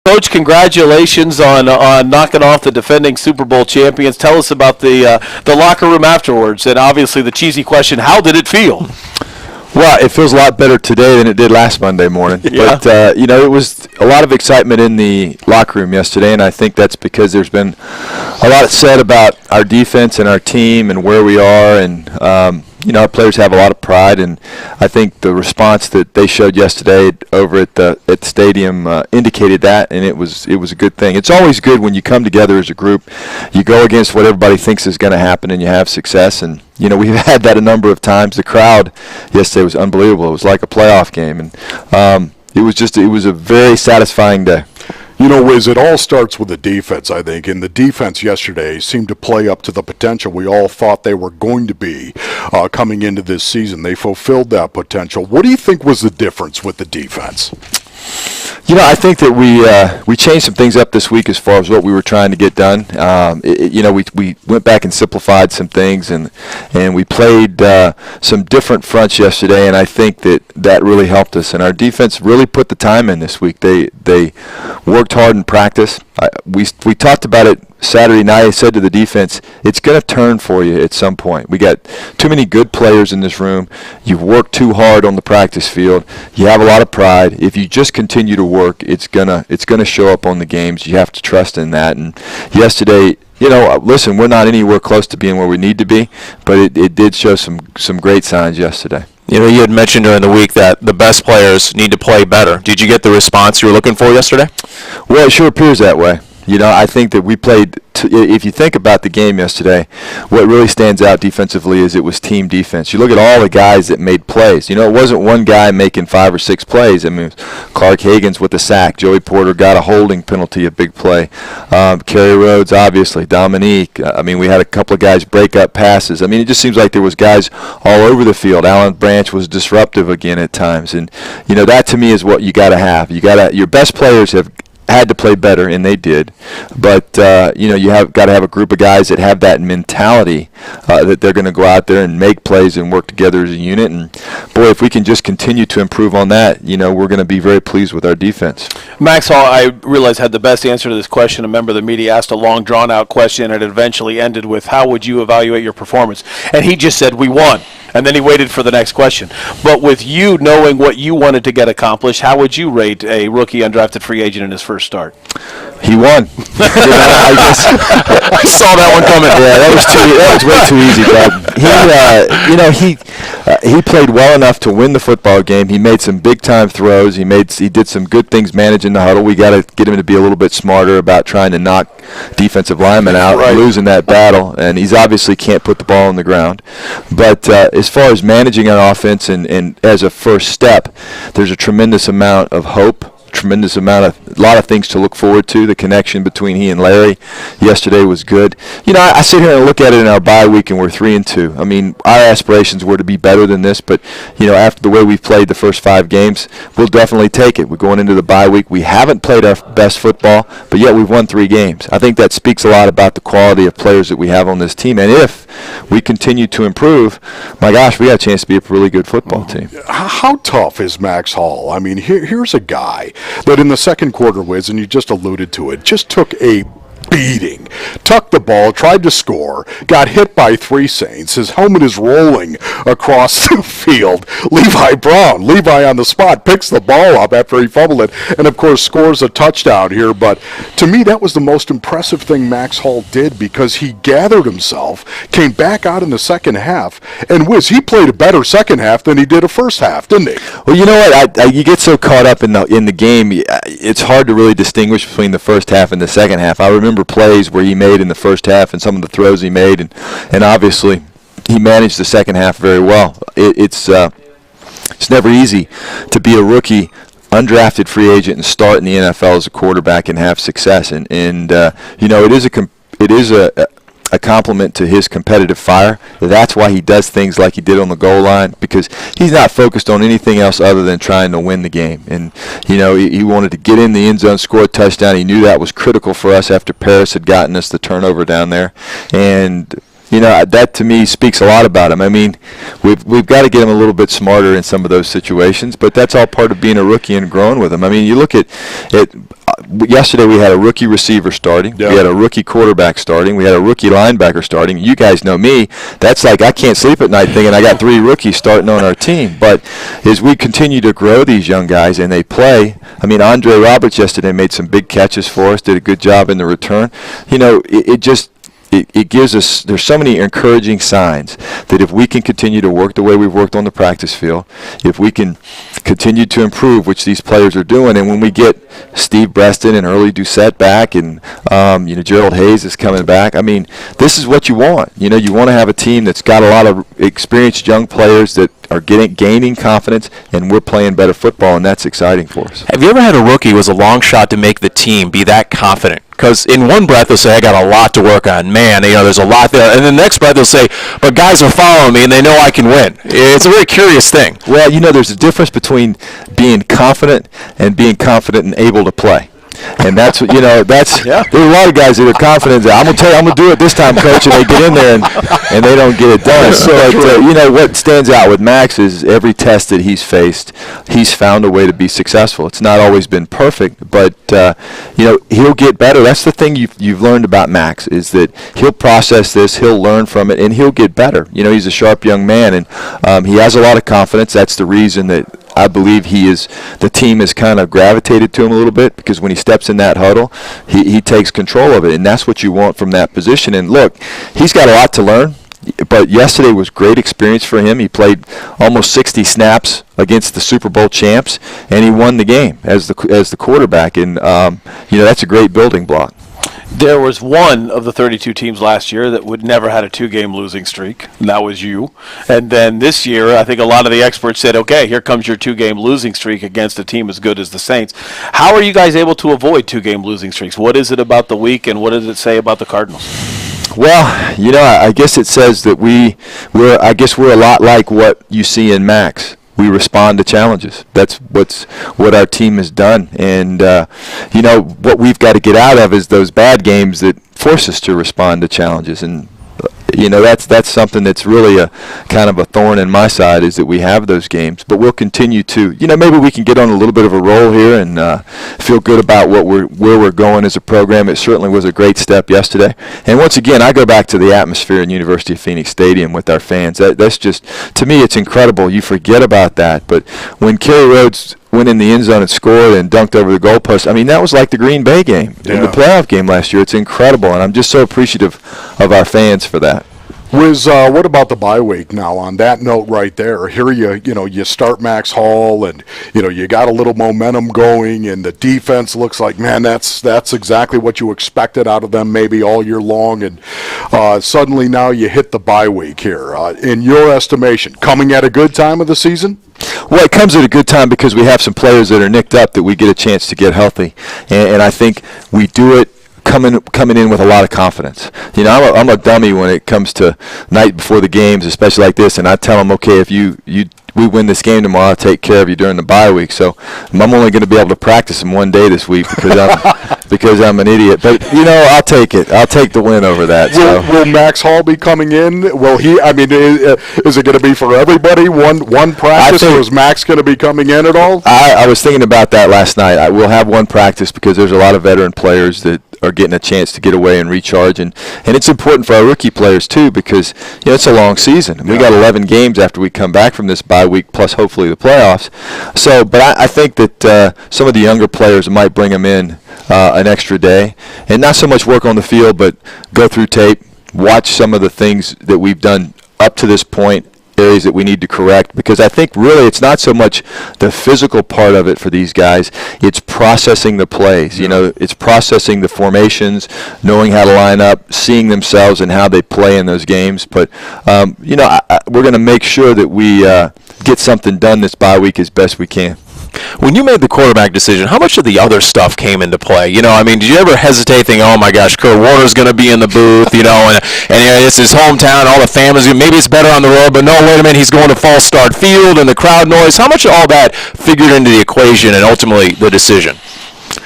Coach, congratulations on knocking off the defending Super Bowl champions. Tell us about the locker room afterwards, and obviously the cheesy question: how did it feel? Well, it feels a lot better today than it did last Monday morning. Yeah. But, it was a lot of excitement in the locker room yesterday, and I think that's because there's been a lot said about our defense and our team and where we are, and, our players have a lot of pride, and I think the response that they showed yesterday over at the stadium indicated that, and it was a good thing. It's always good when you come together as a group, you go against what everybody thinks is going to happen, and you have success, and we've had that a number of times. The crowd yesterday was unbelievable. It was like a playoff game, and it was a very satisfying day. Wiz, it all starts with the defense, I think, and the defense yesterday seemed to play up to the potential we all thought they were going to be coming into this season. They fulfilled that potential. What do you think was the difference with the defense? I think that we changed some things up this week as far as what we were trying to get done. We went back and simplified some things, and we played some different fronts yesterday, and I think that really helped us. And our defense really put the time in this week. They worked hard in practice. We talked about it Saturday night. I said to the defense, it's going to turn for you at some point. We got too many good players in this room. You've worked too hard on the practice field. You have a lot of pride. If you just continue to work, it's gonna show up on the games. You have to trust in that. And yesterday, listen, we're not anywhere close to being where we need to be, but it did show some great signs yesterday. You had mentioned during the week that the best players need to play better. Did you get the response you were looking for yesterday? Well, it sure appears that way. I think that we played, if you think about the game yesterday, what really stands out defensively is it was team defense. You look at all the guys that made plays. It wasn't one guy making 5 or 6 plays. I mean, Clark Hagan's with the sack. Joey Porter got a holding penalty, a big play. Kerry Rhodes, obviously. Dominique. We had a couple of guys break up passes. It just seems like there was guys all over the field. Alan Branch was disruptive again at times. And, that to me is what you got to have. Your best players have had to play better, and they did. But you have got to have a group of guys that have that mentality that they're going to go out there and make plays and work together as a unit. And boy, if we can just continue to improve on that, we're going to be very pleased with our defense. Max Hall, I realize, had the best answer to this question. A member of the media asked a long, drawn-out question, and it eventually ended with, "How would you evaluate your performance?" And he just said, "We won." And then he waited for the next question. But with you knowing what you wanted to get accomplished, how would you rate a rookie undrafted free agent in his first start? He won. I saw that one coming. Yeah, that was way too easy, Bob. He played well enough to win the football game. He made some big time throws. He did some good things managing the huddle. We got to get him to be a little bit smarter about trying to knock defensive linemen out, right, losing that battle. And he's obviously can't put the ball on the ground. But as far as managing an offense and as a first step, there's a tremendous amount of hope. A lot of things to look forward to. The connection between he and Larry yesterday was good. I sit here and look at it in our bye week, and we're 3-2. Our aspirations were to be better than this, but after the way we've played the first 5 games, we'll definitely take it. We're going into the bye week. We haven't played our best football, but yet we've won 3 games. I think that speaks a lot about the quality of players that we have on this team, and if we continue to improve, my gosh, we got a chance to be a really good football team. How tough is Max Hall? Here's a guy that in the second quarter, Wiz, and you just alluded to it, just took a beating, tucked the ball, tried to score, got hit by 3 Saints. His helmet is rolling across the field. Levi on the spot, picks the ball up after he fumbled it, and of course scores a touchdown here. But to me, that was the most impressive thing Max Hall did, because he gathered himself, came back out in the second half, and Wiz, he played a better second half than he did a first half, didn't he? Well, you know what? You get so caught up in the game, it's hard to really distinguish between the first half and the second half. I remember plays where he made in the first half and some of the throws he made, and obviously he managed the second half very well. It's never easy to be a rookie, undrafted free agent, and start in the NFL as a quarterback and have success. And it is a compliment to his competitive fire. That's why he does things like he did on the goal line, because he's not focused on anything else other than trying to win the game. And, he wanted to get in the end zone, score a touchdown. He knew that was critical for us after Paris had gotten us the turnover down there. And that to me speaks a lot about him. We've got to get him a little bit smarter in some of those situations, but that's all part of being a rookie and growing with him. You look at yesterday we had a rookie receiver starting. Yeah. We had a rookie quarterback starting. We had a rookie linebacker starting. You guys know me. That's like I can't sleep at night thinking I got 3 rookies starting on our team. But as we continue to grow these young guys and they play, I mean, Andre Roberts yesterday made some big catches for us, did a good job in the return. You know, it gives us, there's so many encouraging signs that if we can continue to work the way we've worked on the practice field, if we can continue to improve, which these players are doing, and when we get Steve Breston and Early Doucette back and, Gerald Hayes is coming back, I mean, this is what you want. You know, you want to have a team that's got a lot of experienced young players that are gaining confidence, and we're playing better football, and that's exciting for us. Have you ever had a rookie who was a long shot to make the team be that confident? Because in one breath they'll say, I got a lot to work on. Man, there's a lot there. And then the next breath they'll say, but guys are following me and they know I can win. It's a very curious thing. Well, there's a difference between being confident and being confident and able to play. And that's what, there's a lot of guys that are confident that I'm going to do it this time, coach, and they get in there and they don't get it done. But what stands out with Max is every test that he's faced, he's found a way to be successful. It's not always been perfect, but, he'll get better. That's the thing you've learned about Max is that he'll process this, he'll learn from it, and he'll get better. He's a sharp young man, and he has a lot of confidence. That's the reason that I believe the team has kind of gravitated to him a little bit, because when he steps in that huddle, he takes control of it, and that's what you want from that position. And look, he's got a lot to learn, but yesterday was great experience for him. He played almost 60 snaps against the Super Bowl champs, and he won the game as the quarterback, and that's a great building block. There was one of the 32 teams last year that would never had a 2-game losing streak, and that was you. And then this year, I think a lot of the experts said, okay, here comes your 2-game losing streak against a team as good as the Saints. How are you guys able to avoid 2-game losing streaks? What is it about the week, and what does it say about the Cardinals? Well, I guess it says that we're a lot like what you see in Max. We respond to challenges. That's what our team has done. And, what we've got to get out of is those bad games that force us to respond to challenges. And, that's something that's really a kind of a thorn in my side, is that we have those games. But we'll continue to, maybe we can get on a little bit of a roll here and feel good about where we're going as a program. It certainly was a great step yesterday. And once again, I go back to the atmosphere in University of Phoenix Stadium with our fans. That's just, to me, it's incredible. You forget about that. But when Kerry Rhodes went in the end zone and scored and dunked over the goalpost, I mean, that was like the Green Bay game in the playoff game last year. It's incredible, and I'm just so appreciative of our fans for that. What about the bye week now? On that note right there, here you start Max Hall, and you got a little momentum going, and the defense looks like, man, that's exactly what you expected out of them maybe all year long, and suddenly now you hit the bye week here. In your estimation, coming at a good time of the season? Well, it comes at a good time because we have some players that are nicked up that we get a chance to get healthy, and I think we do it coming in with a lot of confidence. I'm a dummy when it comes to night before the games, especially like this, and I tell them, okay, if we win this game tomorrow, I'll take care of you during the bye week. So I'm only going to be able to practice them one day this week because I'm an idiot. But I'll take it. I'll take the win over that. Will Max Hall be coming in? Will he? I mean, is it going to be for everybody one practice, or is Max going to be coming in at all? I was thinking about that last night. We'll have one practice because there's a lot of veteran players that are getting a chance to get away and recharge, and it's important for our rookie players too, because it's a long season. We got 11 games after we come back from this bye week, plus hopefully the playoffs. So, but I think that some of the younger players might bring them in an extra day, and not so much work on the field, but go through tape, watch some of the things that we've done up to this point, areas that we need to correct, because I think really it's not so much the physical part of it for these guys, it's processing the plays. It's processing the formations, knowing how to line up, seeing themselves and how they play in those games. But we're going to make sure that we get something done this bye week as best we can. When you made the quarterback decision, how much of the other stuff came into play? Did you ever hesitate thinking, oh my gosh, Kurt Warner's going to be in the booth, and it's his hometown, all the families, maybe it's better on the road, but no, wait a minute, he's going to False Start Field and the crowd noise. How much of all that figured into the equation and ultimately the decision?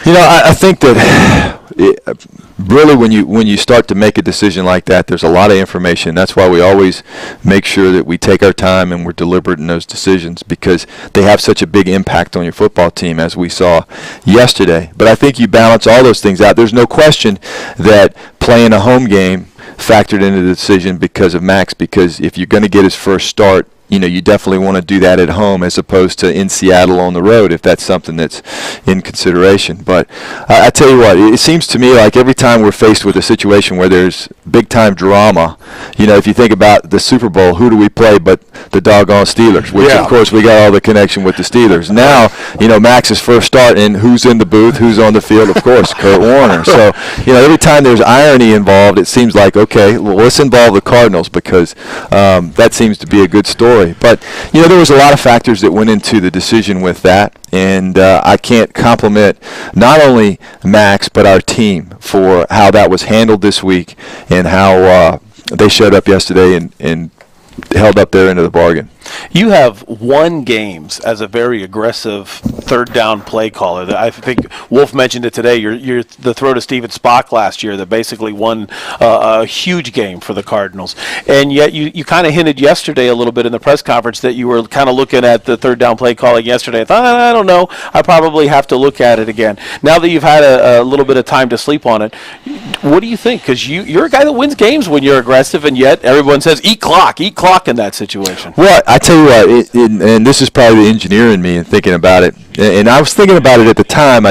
I think that really, when you start to make a decision like that, there's a lot of information. That's why we always make sure that we take our time and we're deliberate in those decisions, because they have such a big impact on your football team, as we saw yesterday. But I think you balance all those things out. There's no question that playing a home game factored into the decision because of Max, because if you're going to get his first start, you definitely want to do that at home as opposed to in Seattle on the road, if that's something that's in consideration. But I tell you what, it seems to me like every time we're faced with a situation where there's big-time drama, if you think about the Super Bowl, who do we play but the doggone Steelers, which, of course, we got all the connection with the Steelers. Now, Max's first start, and who's in the booth, who's on the field, of course, Kurt Warner. So, every time there's irony involved, it seems like, okay, well, let's involve the Cardinals, because that seems to be a good story. But, there was a lot of factors that went into the decision with that, and I can't compliment not only Max but our team for how that was handled this week and how they showed up yesterday and held up their end of the bargain. You have won games as a very aggressive third down play caller. I think Wolf mentioned it today. You're the throw to Steven Spock last year that basically won a huge game for the Cardinals. And yet you kind of hinted yesterday a little bit in the press conference that you were kind of looking at the third down play calling yesterday. I thought, I don't know. I probably have to look at it again. Now that you've had a little bit of time to sleep on it, what do you think? Because you're a guy that wins games when you're aggressive, and yet everyone says eat clock in that situation. Well, I tell you what, and this is probably the engineer in me and thinking about it, and I was thinking about it at the time.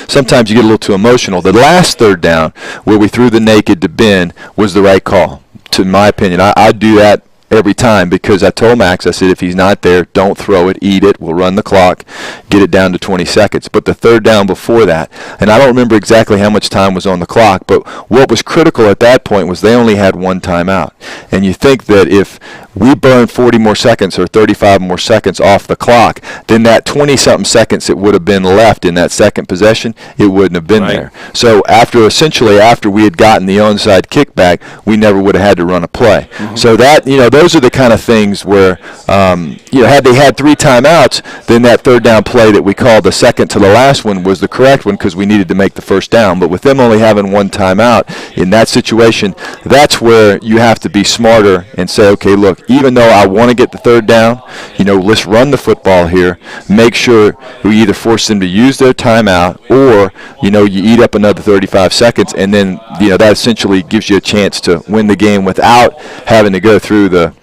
Sometimes you get a little too emotional. The last third down where we threw the naked to Ben was the right call, to my opinion. I do that every time, because I told Max, I said, if he's not there, don't throw it, eat it, we'll run the clock, get it down to 20 seconds. But the third down before that, and I don't remember exactly how much time was on the clock, but what was critical at that point was they only had one timeout. And you think that if we burn 40 more seconds or 35 more seconds off the clock, then that 20-something seconds that would have been left in that second possession, it wouldn't have been there. So after we had gotten the onside kickback, we never would have had to run a play. Mm-hmm. So that, those are the kind of things where, had they had three timeouts, then that third down play that we called the second to the last one was the correct one, because we needed to make the first down. But with them only having one timeout in that situation, that's where you have to be smarter and say, okay, look, even though I want to get the third down, let's run the football here. Make sure we either force them to use their timeout, or, you eat up another 35 seconds, and then, that essentially gives you a chance to win the game without having to go through the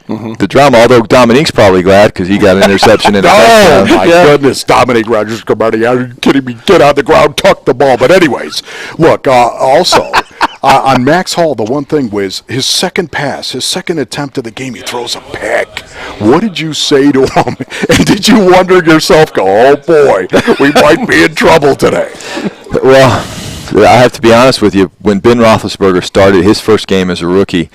drama. Although Dominique's probably glad, because he got an interception in the oh my goodness, Dominique Rodgers-Cromartie, are you kidding me? Get on the ground, tuck the ball. But anyways, look, also on Max Hall, the one thing was his second pass, his second attempt of the game, he throws a pick. What did you say to him? And did you wonder yourself, oh boy, we might be in trouble today? Well, I have to be honest with you. When Ben Roethlisberger started his first game as a rookie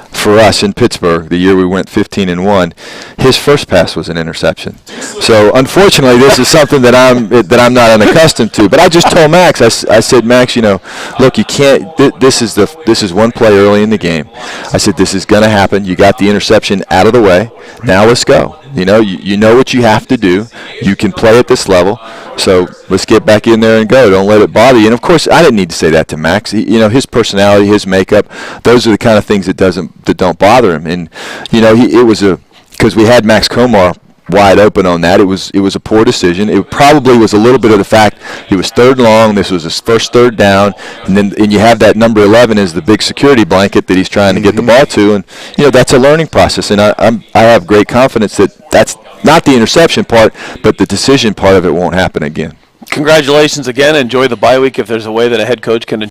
for us in Pittsburgh, the year we went 15-1, his first pass was an interception. So unfortunately, this is something that I'm not unaccustomed to. But I just told Max, I said, Max, look, you can't. This is one play early in the game. I said, this is going to happen. You got the interception out of the way. Now let's go. You know what you have to do. You can play at this level. So let's get back in there and go. Don't let it bother you. And of course, I didn't need to say that to Max. His personality, his makeup, those are the kind of things that don't bother him. And because we had Max Comar wide open on that. It was a poor decision. It probably was a little bit of the fact he was third and long. This was his first third down, and you have that number 11 as the big security blanket that he's trying to get the ball to, and that's a learning process. And I have great confidence that that's not the interception part, but the decision part of it won't happen again. Congratulations again. Enjoy the bye week if there's a way that a head coach can